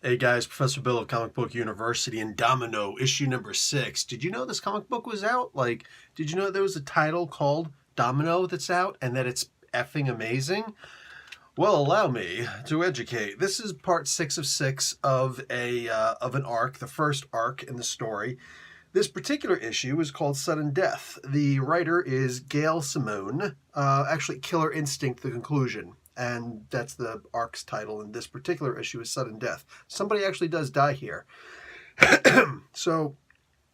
Hey guys, Professor Bill of Comic Book University and Domino, issue number 6. Did you know this comic book was out? Did you know there was a title called Domino that's out and that it's effing amazing? Well, allow me to educate. This is part 6 of 6 of an arc, the first arc in the story. This particular issue is called Sudden Death. The writer is Gail Simone, actually Killer Instinct, the conclusion. And that's the arc's title, and this particular issue is Sudden Death. Somebody actually does die here. So,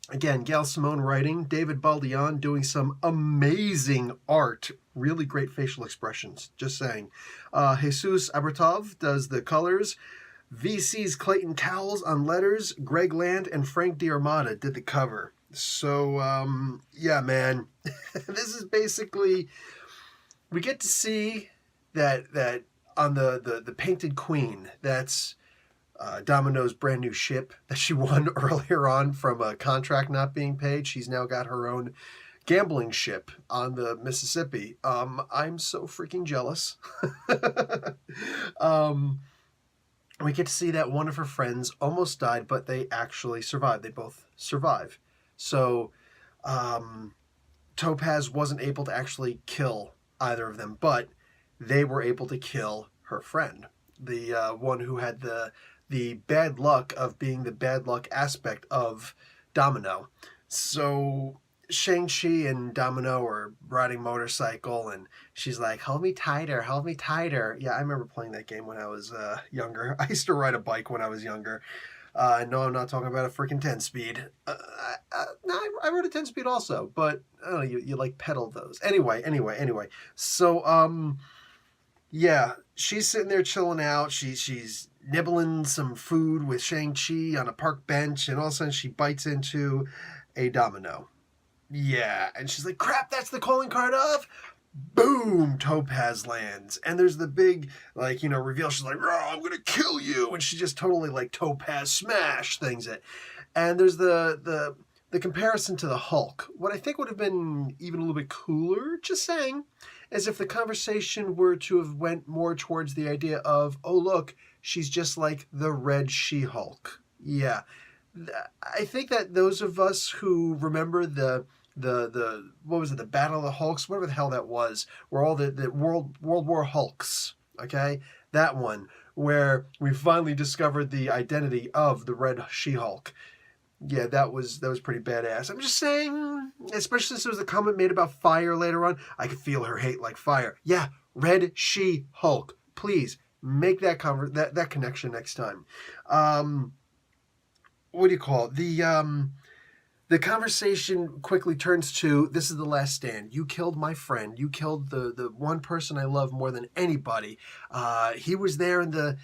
again, Gail Simone writing, David Baldeon doing some amazing art, really great facial expressions, just saying. Jesus Abertov does the colors. VC's Clayton Cowles on letters. Greg Land and Frank D'Armata did the cover. So, yeah, man. This is basically, we get to see that on the Painted Queen, that's Domino's brand new ship that she won earlier on from a contract not being paid. She's now got her own gambling ship on the Mississippi. I'm so freaking jealous. We get to see that one of her friends almost died, but they actually survived. They both survive. So Topaz wasn't able to actually kill either of them, but they were able to kill her friend, the one who had the bad luck of being the bad luck aspect of Domino. So Shang-Chi and Domino are riding motorcycle, and she's like, hold me tighter, hold me tighter. Yeah, I remember playing that game when I was younger. I used to ride a bike when I was younger. No, I'm not talking about a freaking 10-speed. No, I rode a 10-speed also, but I don't know, you like pedal those. Anyway. So, yeah, she's sitting there chilling out. She's nibbling some food with Shang-Chi on a park bench, and all of a sudden she bites into a domino. Yeah, and she's like, crap, that's the calling card of... Boom! Topaz lands. And there's the big, reveal. She's like, oh, I'm gonna kill you! And she just totally, Topaz smash things it. And there's the comparison to the Hulk. What I think would have been even a little bit cooler, just saying, as if the conversation were to have went more towards the idea of, oh, look, she's just like the Red She-Hulk. Yeah. I think that those of us who remember the what was it, the Battle of the Hulks, whatever the hell that was, where all the World War Hulks, okay? That one, where we finally discovered the identity of the Red She-Hulk. Yeah, that was pretty badass. I'm just saying, especially since there was a comment made about fire later on, I could feel her hate like fire. Yeah, Red She-Hulk. Please make that that connection next time. What do you call it? The conversation quickly turns to, this is the last stand. You killed my friend. You killed the one person I love more than anybody. He was there in the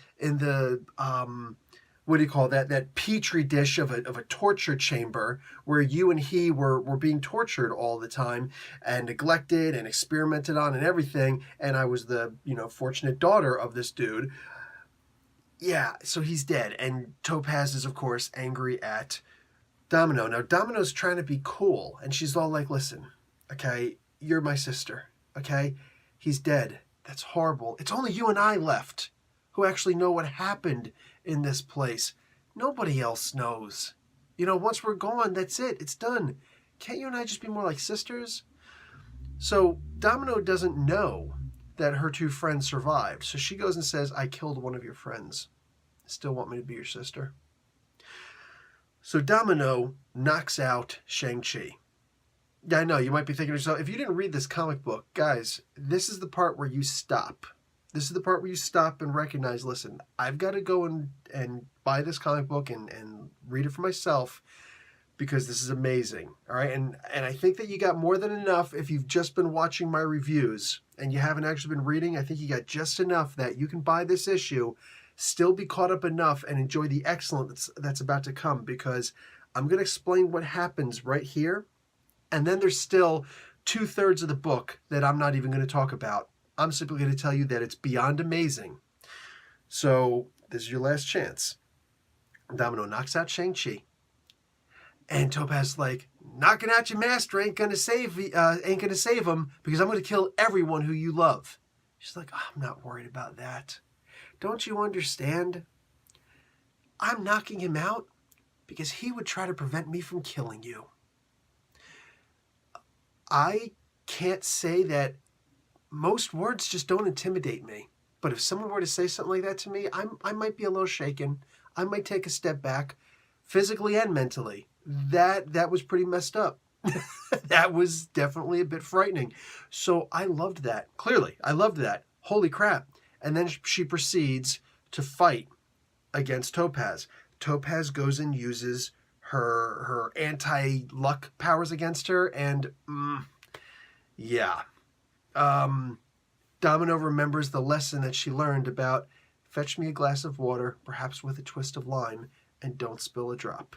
what do you call that petri dish of a torture chamber where you and he were being tortured all the time and neglected and experimented on and everything. And I was the, fortunate daughter of this dude. Yeah, so he's dead. And Topaz is, of course, angry at Domino. Now, Domino's trying to be cool, and she's all like, listen, okay, you're my sister, okay? He's dead. That's horrible. It's only you and I left who actually know what happened in this place. Nobody else knows. Once we're gone, that's it. It's done. Can't you and I just be more like sisters? So Domino doesn't know that her two friends survived. So she goes and says, I killed one of your friends. Still want me to be your sister? So Domino knocks out Shang-Chi. Yeah, I know, you might be thinking to yourself, if you didn't read this comic book, guys, this is the part where you stop. This is the part where you stop and recognize, listen, I've got to go and buy this comic book and read it for myself because this is amazing, all right? And I think that you got more than enough if you've just been watching my reviews and you haven't actually been reading. I think you got just enough that you can buy this issue, still be caught up enough, and enjoy the excellence that's about to come, because I'm going to explain what happens right here, and then there's still 2/3 of the book that I'm not even going to talk about. I'm simply going to tell you that it's beyond amazing. So this is your last chance. Domino knocks out Shang-Chi, and Topaz is like, knocking out your master ain't gonna save him, because I'm going to kill everyone who you love. She's like, oh, I'm not worried about that. Don't you understand? I'm knocking him out because he would try to prevent me from killing you. I can't say that most words just don't intimidate me. But if someone were to say something like that to me, I might be a little shaken. I might take a step back, physically and mentally. That was pretty messed up. That was definitely a bit frightening. So I loved that. Clearly, I loved that. Holy crap. And then she proceeds to fight against Topaz. Topaz goes and uses her anti-luck powers against her, and yeah. Domino remembers the lesson that she learned about fetch me a glass of water, perhaps with a twist of lime, and don't spill a drop.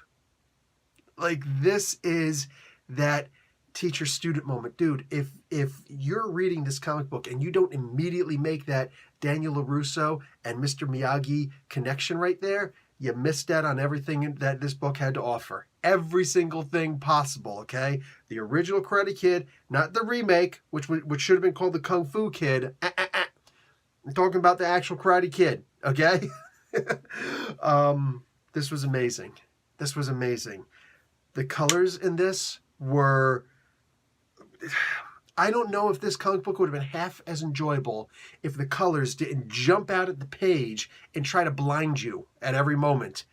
Like, this is that teacher-student moment. Dude, if you're reading this comic book and you don't immediately make that Daniel LaRusso and Mr. Miyagi connection right there, you missed out on everything that this book had to offer. Every single thing possible, okay? The original Karate Kid, not the remake, which should have been called the Kung Fu Kid. I'm talking about the actual Karate Kid, okay? This was amazing. This was amazing. The colors in this were... I don't know if this comic book would have been half as enjoyable if the colors didn't jump out at the page and try to blind you at every moment.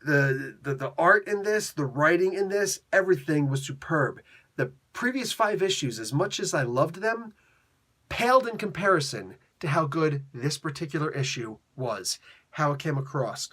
The art in this, the writing in this, everything was superb. The previous 5 issues, as much as I loved them, paled in comparison to how good this particular issue was, how it came across.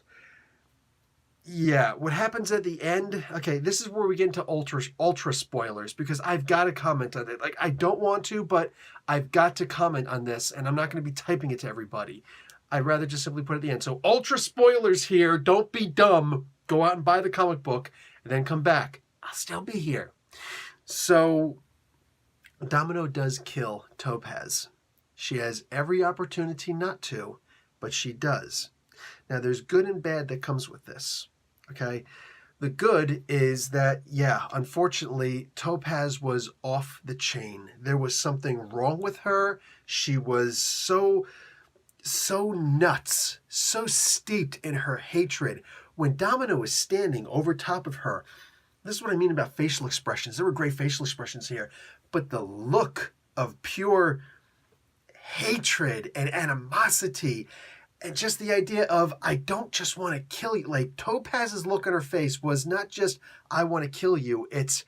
Yeah, what happens at the end, okay, this is where we get into ultra spoilers, because I've got to comment on it. Like, I don't want to, but I've got to comment on this, and I'm not going to be typing it to everybody. I'd rather just simply put it at the end. So, ultra spoilers here. Don't be dumb. Go out and buy the comic book, and then come back. I'll still be here. So, Domino does kill Topaz. She has every opportunity not to, but she does. Now, there's good and bad that comes with this. Okay, the good is that, yeah, unfortunately, Topaz was off the chain. There was something wrong with her. She was so nuts, so steeped in her hatred. When Domino was standing over top of her, this is what I mean about facial expressions. There were great facial expressions here, but the look of pure hatred and animosity, and just the idea of, I don't just want to kill you. Like, Topaz's look on her face was not just, I want to kill you. It's,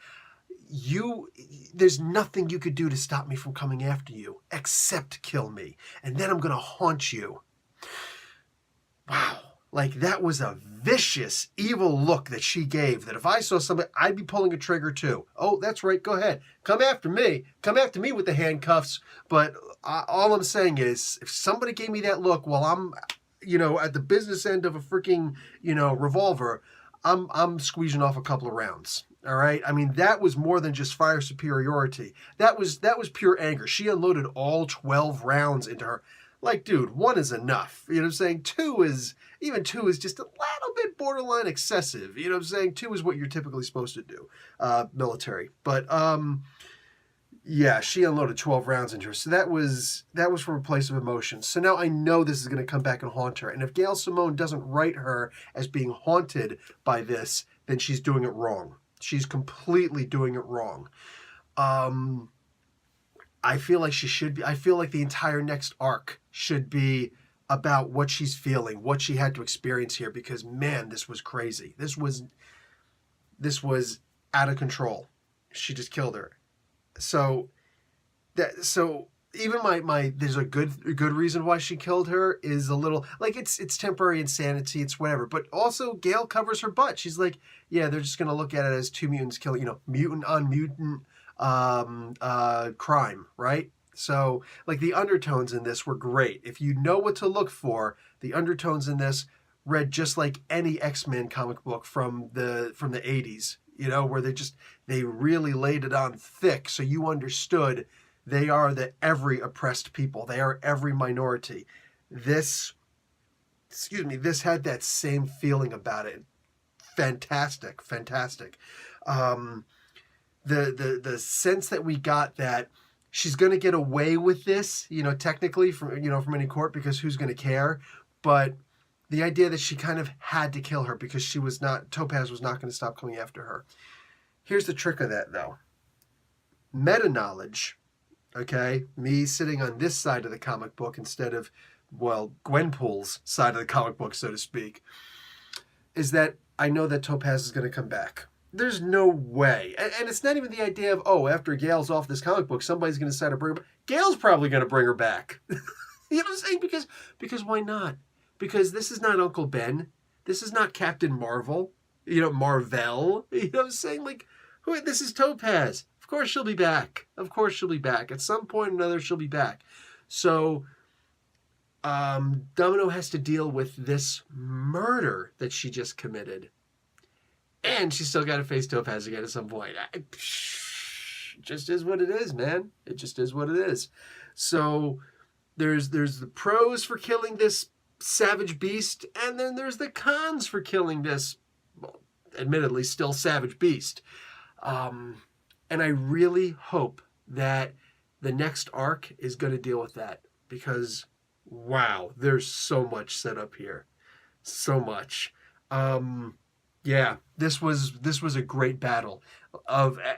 there's nothing you could do to stop me from coming after you, except kill me. And then I'm going to haunt you. Wow. Like, that was a vicious, evil look that she gave, that if I saw somebody, I'd be pulling a trigger too. Oh, that's right, go ahead. Come after me. Come after me with the handcuffs. But all I'm saying is, if somebody gave me that look while I'm, at the business end of a freaking, revolver, I'm squeezing off a couple of rounds. All right? I mean, that was more than just fire superiority. That was pure anger. She unloaded all 12 rounds into her. Like, dude, 1 is enough. You know what I'm saying? 2 is just a little bit borderline excessive. You know what I'm saying? 2 is what you're typically supposed to do, military. But, yeah, she unloaded 12 rounds into her. So that was from a place of emotion. So now I know this is going to come back and haunt her. And if Gail Simone doesn't write her as being haunted by this, then she's doing it wrong. She's completely doing it wrong. I feel like she should be. I feel like the entire next arc should be about what she's feeling, what she had to experience here, because, man, this was crazy. This was out of control. She just killed her. So even my there's a good reason why she killed her is a little, like, it's temporary insanity, it's whatever. But also Gail covers her butt. She's like, yeah, they're just gonna look at it as 2 mutants killing, mutant on mutant crime, right? So, like, the undertones in this were great. If you know what to look for, the undertones in this read just like any X-Men comic book from the 80s, where they really laid it on thick, so you understood they are every oppressed people. They are every minority. This had that same feeling about it. Fantastic. The sense that we got that she's going to get away with this, technically from any court, because who's going to care? But The idea that she kind of had to kill her because Topaz was not going to stop coming after her. Here's the trick of that, though. Meta knowledge, okay, me sitting on this side of the comic book instead of, well, Gwenpool's side of the comic book, so to speak, is that I know that Topaz is going to come back. There's no way. And it's not even the idea of, oh, after Gail's off this comic book, somebody's going to decide to bring her back. Gail's probably going to bring her back. You know what I'm saying? Because why not? Because this is not Uncle Ben. This is not Captain Marvel. Marvel. You know what I'm saying? Like, this is Topaz. Of course she'll be back. Of course she'll be back. At some point or another, she'll be back. So, Domino has to deal with this murder that she just committed. And she's still got to face Topaz again at some point. It just is what it is, man. It just is what it is. So there's the pros for killing this savage beast, and then there's the cons for killing this, well, admittedly, still savage beast. And I really hope that the next arc is going to deal with that, because, wow, there's so much set up here. So much. Yeah, this was a great battle.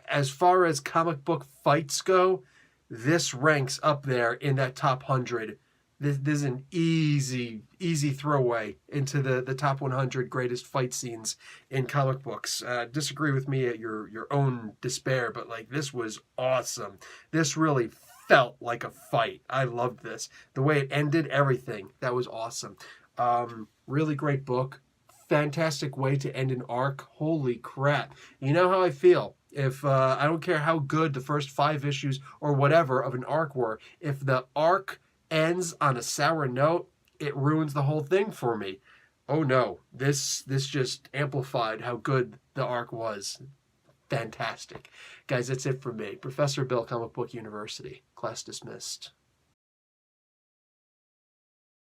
As far as comic book fights go, this ranks up there in that top 100. This is an easy throwaway into the top 100 greatest fight scenes in comic books. Disagree with me at your own despair, but like, this was awesome. This really felt like a fight. I loved this. The way it ended, everything. That was awesome. Really great book. Fantastic way to end an arc. Holy crap. You know how I feel. If I don't care how good the first 5 issues or whatever of an arc were, if the arc ends on a sour note, it ruins the whole thing for me. Oh no, this just amplified how good the arc was. Fantastic. Guys, that's it for me. Professor Bill, Comic Book University. Class dismissed.